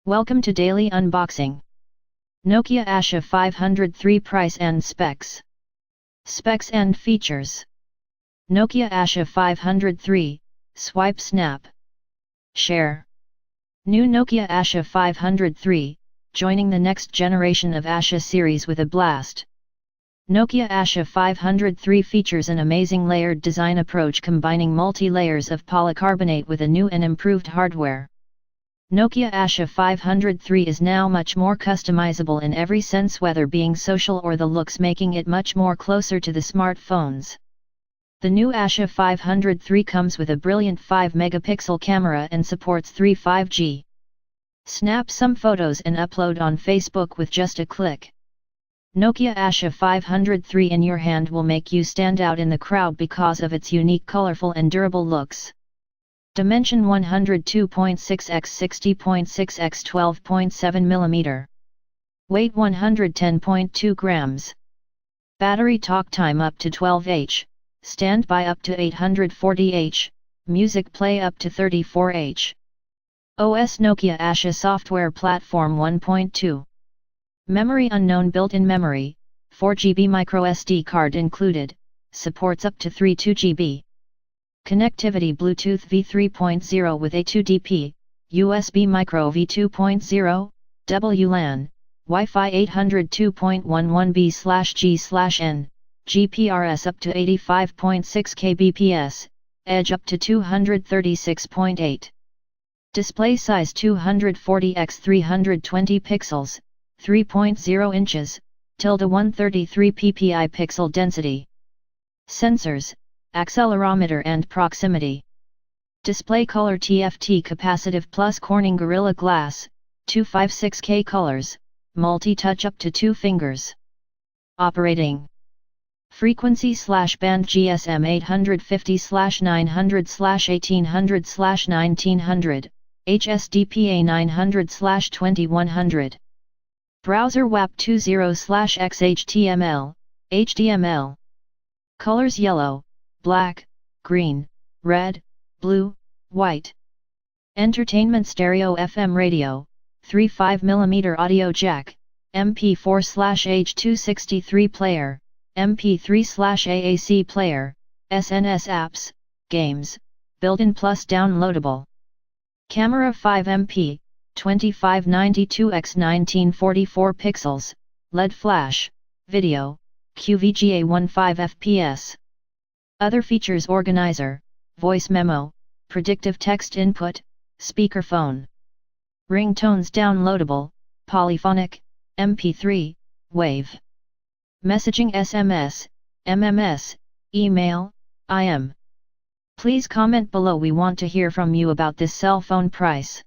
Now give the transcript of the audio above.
Welcome to Daily Unboxing. Nokia Asha 503 Price and Specs. Specs and Features. Nokia Asha 503, Swipe Snap. Share. New Nokia Asha 503, joining the next generation of Asha series with a blast. Nokia Asha 503 features an amazing layered design approach combining multi-layers of polycarbonate with a new and improved hardware. Nokia Asha 503 is now much more customizable in every sense, whether being social or the looks, making it much more closer to the smartphones. The new Asha 503 comes with a brilliant 5-megapixel camera and supports 5G. Snap some photos and upload on Facebook with just a click. Nokia Asha 503 in your hand will make you stand out in the crowd because of its unique, colorful and durable looks. Dimension 102.6 x 60.6 x 12.7 mm. Weight 110.2 grams. Battery talk time up to 12H, standby up to 840H, music play up to 34H. OS Nokia Asha Software Platform 1.2. Memory unknown, built-in memory, 4GB microSD card included, supports up to 32GB. Connectivity Bluetooth V3.0 with A2DP, USB Micro V2.0, WLAN, Wi-Fi 802.11b/g/n, GPRS up to 85.6 kbps, Edge up to 236.8. Display size 240 x 320 pixels, 3.0 inches, 133 ppi pixel density. Sensors, accelerometer and proximity. Display color TFT capacitive plus Corning Gorilla Glass, 256K colors, multi-touch up to 2 fingers. Operating frequency /band GSM 850/900/1800/1900, HSDPA 900/2100. Browser WAP 20/XHTML, HTML. Colors yellow, black, green, red, blue, white. Entertainment stereo FM radio, 3.5mm audio jack, MP4/H263 player, MP3/AAC player, SNS apps, games, built-in plus downloadable. Camera 5MP, 2592 x 1944 pixels, LED flash, video, QVGA 15 fps. Other features: organizer, voice memo, predictive text input, speakerphone. Ringtones downloadable, polyphonic, MP3, WAV. Messaging SMS, MMS, email, IM. Please comment below. We want to hear from you about this cell phone price.